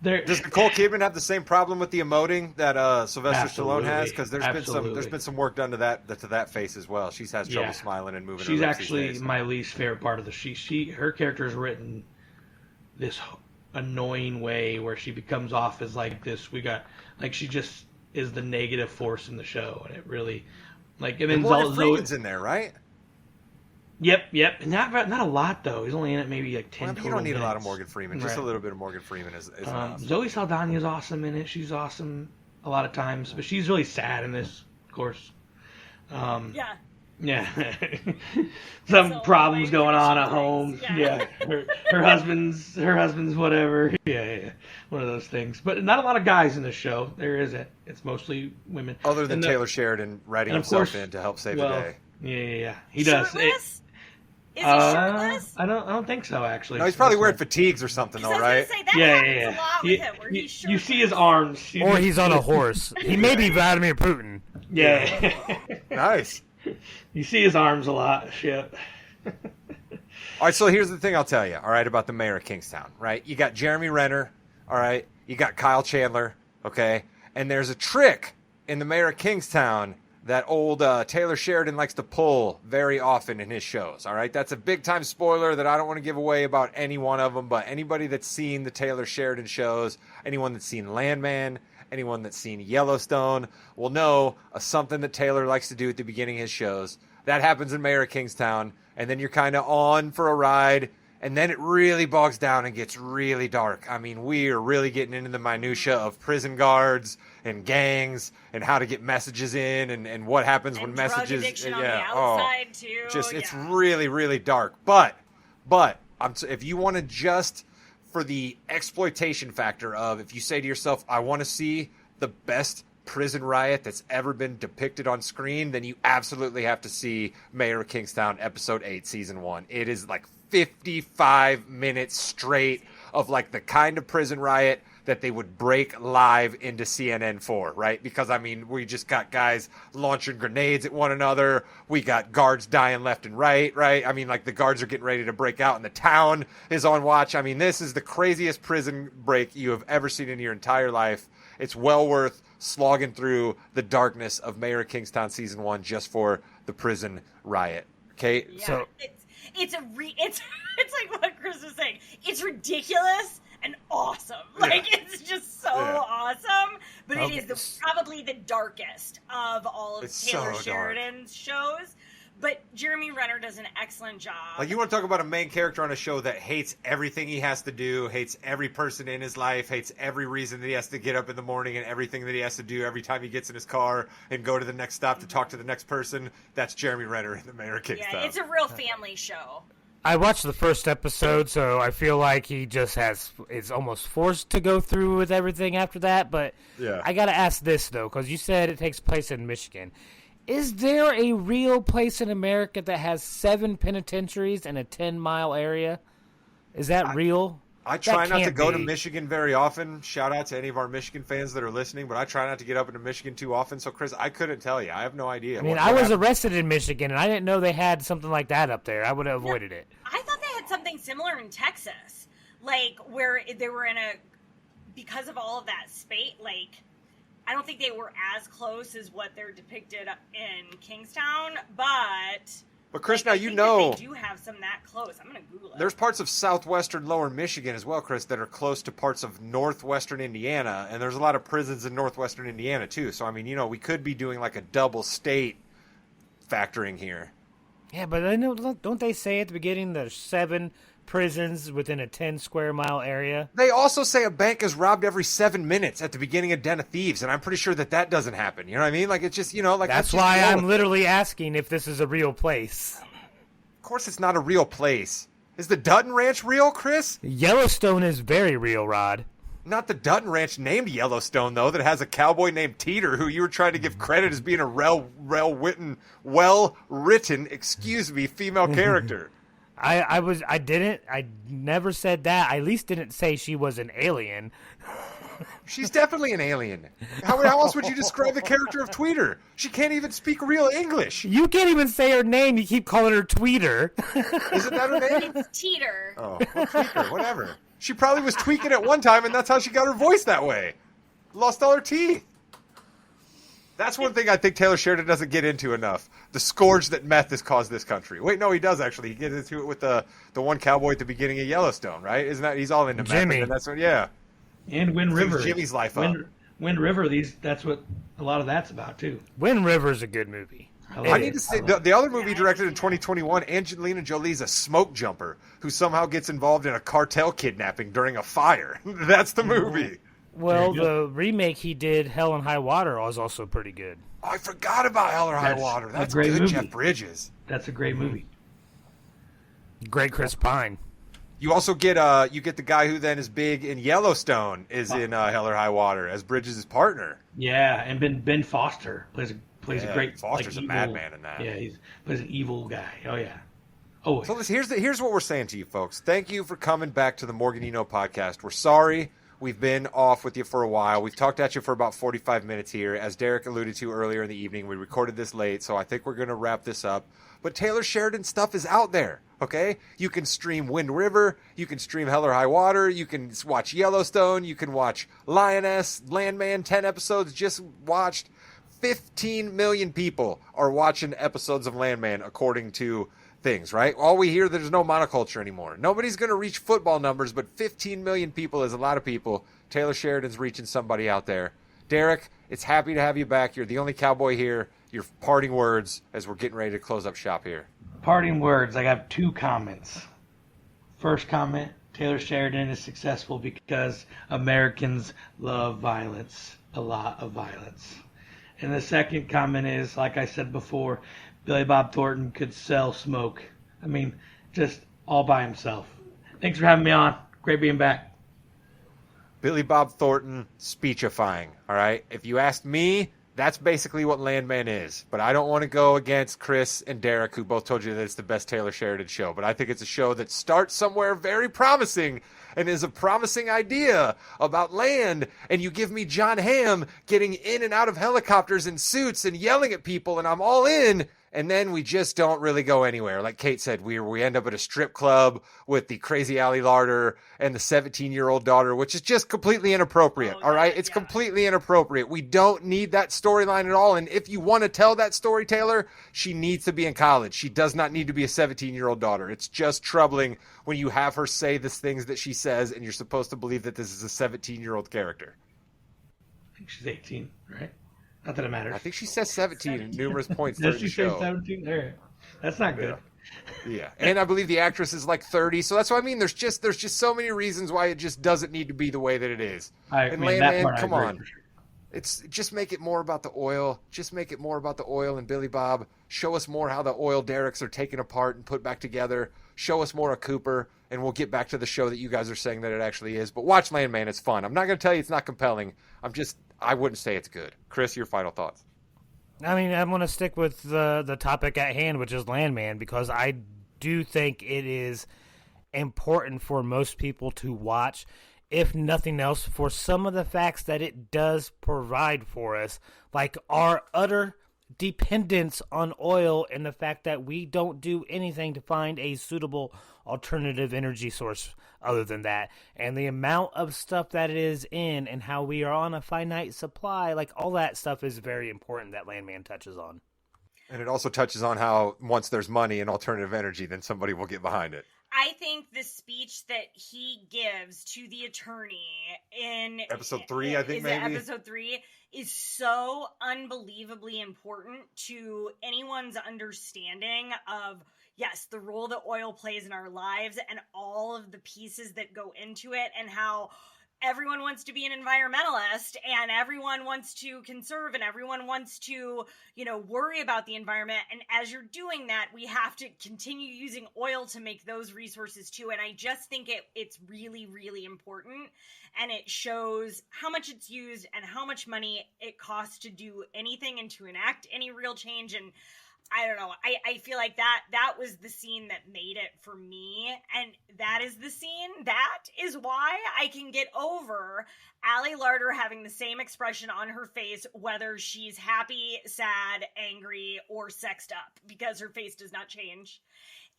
Does Nicole Kidman have the same problem with the emoting that Sylvester Stallone has? Because there's been some work done to that face as well. She has trouble smiling and moving. She's her lips actually these days. my least favorite part of her character is written this annoying way where she becomes off as like this. She just is the negative force in the show, and it really and then Morgan Freeman's in there, right? Yep. Not a lot though. He's only in it maybe like 10. You don't need a lot of Morgan Freeman. Just a little bit of Morgan Freeman is enough. Zoe Saldana is awesome in it. She's awesome a lot of times, but she's really sad in this, of course. Yeah. Some problems going on at home. Yeah. Her husband's whatever. Yeah. One of those things. But not a lot of guys in this show. There isn't. It's mostly women. Other than Taylor Sheridan writing himself in to help save the day. Yeah. He does. Shirtless? Is he shirtless? I don't think so, actually. No, he's probably wearing fatigues or something, though, right? Say, that happens a lot with him, where he's you see his arms. Or he's on a horse. He may be Vladimir Putin. Yeah. Nice. You see his arms a lot. Shit. All right, so here's the thing I'll tell you, all right, about the Mayor of Kingstown, right? You got Jeremy Renner, all right? You got Kyle Chandler, okay? And there's a trick in the Mayor of Kingstown that old Taylor Sheridan likes to pull very often in his shows, all right? That's a big-time spoiler that I don't want to give away about any one of them, but anybody that's seen the Taylor Sheridan shows, anyone that's seen Landman, anyone that's seen Yellowstone will know something that Taylor likes to do at the beginning of his shows. That happens in Mayor of Kingstown, and then you're kind of on for a ride, and then it really bogs down and gets really dark. I mean, we are really getting into the minutia of prison guards and gangs and how to get messages in and what happens when messages... drug addiction on the outside, too. It's really, really dark. But if you want to just... for the exploitation factor of if you say to yourself, I want to see the best prison riot that's ever been depicted on screen, then you absolutely have to see Mayor of Kingstown episode 8 season 1. It is like 55 minutes straight of like the kind of prison riot that they would break live into CNN for, right? Because, I mean, we just got guys launching grenades at one another. We got guards dying left and right? I mean, like, the guards are getting ready to break out, and the town is on watch. I mean, this is the craziest prison break you have ever seen in your entire life. It's well worth slogging through the darkness of Mayor of Kingstown Season 1 just for the prison riot. Okay? Yeah, So it's like what Chris was saying. It's ridiculous and awesome. Like, it's just so awesome. But it is probably the darkest of all of Taylor Sheridan's shows. But Jeremy Renner does an excellent job. Like, you want to talk about a main character on a show that hates everything he has to do, hates every person in his life, hates every reason that he has to get up in the morning and everything that he has to do every time he gets in his car and go to the next stop to talk to the next person. That's Jeremy Renner in the Mayor of Kingstown. Yeah, it's a real family show. I watched the first episode, so I feel like he just is almost forced to go through with everything after that. But I got to ask this, though, because you said it takes place in Michigan. Is there a real place in America that has 7 penitentiaries in a 10-mile area? Is that real? I try not to can't go to be. Michigan very often. Shout out to any of our Michigan fans that are listening, but I try not to get up into Michigan too often. So, Chris, I couldn't tell you. I have no idea. I mean, what I was happened. arrested in Michigan, and I didn't know they had something like that up there. I would have avoided it. I thought they had something similar in Texas, like where they were because of all of that space, like I don't think they were as close as what they're depicted in Kingstown, But Chris, like, now I you think know that they do have some that close. I'm gonna Google it. there's parts of southwestern lower Michigan as well, Chris, that are close to parts of northwestern Indiana, and there's a lot of prisons in northwestern Indiana too. So I mean, we could be doing like a double state factoring here. Yeah, but I know, don't they say at the beginning there's 7 prisons within a 10 square mile area? They also say a bank is robbed every 7 minutes at the beginning of Den of Thieves, and I'm pretty sure that doesn't happen. You know what I mean? Like, it's just, like... That's why I'm literally asking if this is a real place. Of course it's not a real place. Is the Dutton Ranch real, Chris? Yellowstone is very real, Rod. Not the Dutton Ranch named Yellowstone, though, that has a cowboy named Teeter, who you were trying to give credit as being a well-written, female character. I never said that. I at least didn't say she was an alien. She's definitely an alien. How else would you describe the character of Tweeter? She can't even speak real English. You can't even say her name. You keep calling her Tweeter. Isn't that her name? It's Teeter. Oh, well, Tweaker, whatever. She probably was tweaking at one time, and that's how she got her voice that way. Lost all her teeth. That's one thing I think Taylor Sheridan doesn't get into enough. The scourge that meth has caused this country. Wait, no, he does actually. He gets into it with the one cowboy at the beginning of Yellowstone, right? Isn't that he's all into Jimmy. meth? And that's what, yeah. And Wind River. Jimmy's life up. Wind River. That's what a lot of that's about too. Wind River's a good movie. I need to say the other movie directed in 2021, Angelina Jolie's a smoke jumper who somehow gets involved in a cartel kidnapping during a fire. That's the movie. Well, the remake he did, Hell and High Water, was also pretty good. Oh, I forgot about Hell or High Water. That's a great good, movie. Jeff Bridges. That's a great movie. Great Chris Pine. You also get the guy who then is big in Yellowstone is in Hell or High Water as Bridges' partner. Yeah, and Ben Foster plays a great. Foster's like, a madman in that. Yeah, he plays an evil guy. Oh yeah. Oh. So here's what we're saying to you folks. Thank you for coming back to the Morganino podcast. We're sorry we've been off with you for a while. We've talked at you for about 45 minutes here. As Derek alluded to earlier in the evening, we recorded this late, so I think we're going to wrap this up. But Taylor Sheridan stuff is out there, okay? You can stream Wind River. You can stream Hell or High Water. You can watch Yellowstone. You can watch Lioness, Landman, 10 episodes just watched. 15 million people are watching episodes of Landman, according to things, right? All we hear, there's no monoculture anymore. Nobody's going to reach football numbers, but 15 million people is a lot of people. Taylor Sheridan's reaching somebody out there. Derek, it's happy to have you back. You're the only cowboy here. Your parting words as we're getting ready to close up shop here. Parting words. I have 2 comments. First comment, Taylor Sheridan is successful because Americans love violence, a lot of violence. And the second comment is, like I said before, Billy Bob Thornton could sell smoke. I mean, just all by himself. Thanks for having me on. Great being back. Billy Bob Thornton, speechifying, all right? If you ask me, that's basically what Landman is. But I don't want to go against Chris and Derek, who both told you that it's the best Taylor Sheridan show. But I think it's a show that starts somewhere very promising and is a promising idea about land. And you give me John Hamm getting in and out of helicopters in suits and yelling at people, and I'm all in. And then we just don't really go anywhere. Like Kate said, we end up at a strip club with the crazy alley larder and the 17-year-old daughter, which is just completely inappropriate. All right? It's completely inappropriate. We don't need that storyline at all. And if you want to tell that story, Taylor, she needs to be in college. She does not need to be a 17-year-old daughter. It's just troubling when you have her say the things that she says and you're supposed to believe that this is a 17-year-old character. I think she's 18, right? Not that it matters. I think she says 17 in numerous points during the show. Does she say 17? There. That's not good. Yeah. And I believe the actress is like 30. So that's what I mean. There's just so many reasons why it just doesn't need to be the way that it is. Landman, come on. Sure. It's just make it more about the oil. Just make it more about the oil and Billy Bob. Show us more how the oil derricks are taken apart and put back together. Show us more of Cooper, and we'll get back to the show that you guys are saying that it actually is. But watch Landman. It's fun. I'm not going to tell you it's not compelling. I wouldn't say it's good. Chris, your final thoughts. I mean, I'm going to stick with the topic at hand, which is Landman, because I do think it is important for most people to watch, if nothing else, for some of the facts that it does provide for us, like our utter dependence on oil and the fact that we don't do anything to find a suitable alternative energy source other than that, and the amount of stuff that it is in and how we are on a finite supply. Like, all that stuff is very important that Landman touches on. And it also touches on how once there's money and alternative energy, then somebody will get behind it. I think the speech that he gives to the attorney in episode 3, I think maybe episode 3, is so unbelievably important to anyone's understanding of, yes, the role that oil plays in our lives and all of the pieces that go into it, and how everyone wants to be an environmentalist and everyone wants to conserve and everyone wants to, worry about the environment. And as you're doing that, we have to continue using oil to make those resources too. And I just think it's really, really important. And it shows how much it's used and how much money it costs to do anything and to enact any real change. And I don't know. I feel like that was the scene that made it for me. And that is the scene. That is why I can get over Allie Larder having the same expression on her face, whether she's happy, sad, angry, or sexed up, because her face does not change.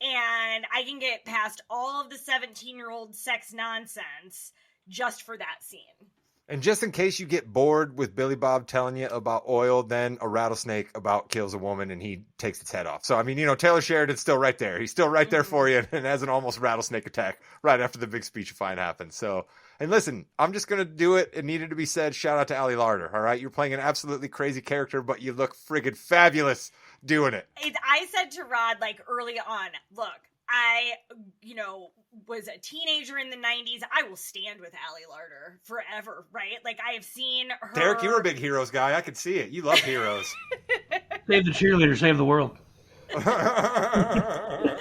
And I can get past all of the 17-year-old sex nonsense just for that scene. And just in case you get bored with Billy Bob telling you about oil, then a rattlesnake about kills a woman and he takes its head off. So, I mean, Taylor Sheridan's still right there. He's still right there for you and has an almost rattlesnake attack right after the big speechifying happens. So, and listen, I'm just going to do it. It needed to be said. Shout out to Allie Larder. All right. You're playing an absolutely crazy character, but you look friggin' fabulous doing it. I said to Rod, early on, look, I, was a teenager in the 90s. I will stand with Allie Larder forever, right? I have seen her. Derek, you're a big Heroes guy. I can see it. You love Heroes. Save the cheerleader, save the world. I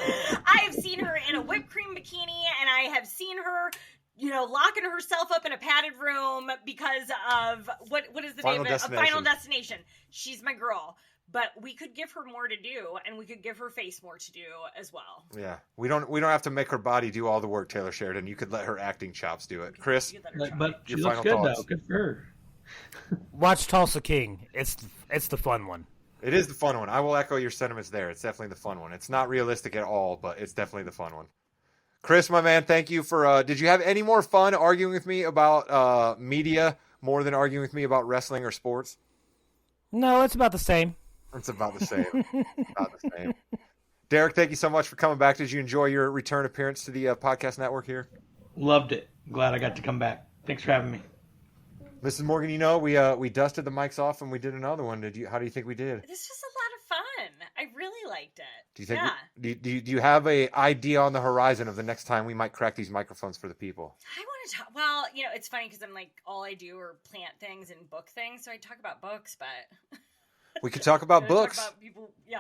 have seen her in a whipped cream bikini, and I have seen her, locking herself up in a padded room because of, what is the name of it? Final Destination. She's my girl. But we could give her more to do, and we could give her face more to do as well. Yeah, we don't have to make her body do all the work, Taylor Sheridan. You could let her acting chops do it. Chris, but she looks good though. Good for her. Watch Tulsa King. It's the fun one. It is the fun one. I will echo your sentiments there. It's definitely the fun one. It's not realistic at all, but it's definitely the fun one. Chris, my man, thank you for. Did you have any more fun arguing with me about media more than arguing with me about wrestling or sports? No, it's about the same. It's about the same. About the same. Derek, thank you so much for coming back. Did you enjoy your return appearance to the podcast network here? Loved it. Glad I got to come back. Thanks for having me. Mrs. Morgan, we dusted the mics off and we did another one. How do you think we did? This was a lot of fun. I really liked it. Do you think? Yeah. Do you have a idea on the horizon of the next time we might crack these microphones for the people? I want to talk. Well, it's funny because I'm all I do are plant things and book things, so I talk about books, but. We could talk about books. Talk about people, yeah.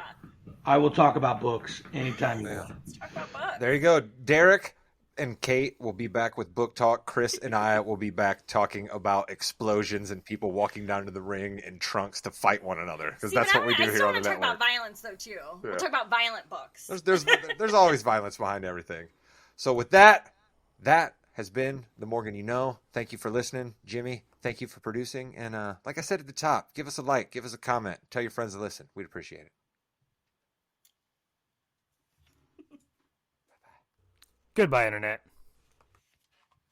I will talk about books anytime you want. Let's talk about books. There you go. Derek and Kate will be back with book talk. Chris and I will be back talking about explosions and people walking down to the ring in trunks to fight one another, because that's what we do here on the network. I still want to talk about violence though too. Yeah. We'll talk about violent books. There's always violence behind everything. So with that has been the Morgan You Know. Thank you for listening, Jimmy. Thank you for producing. And like I said at the top, give us a like, give us a comment, tell your friends to listen. We'd appreciate it. Goodbye, Internet.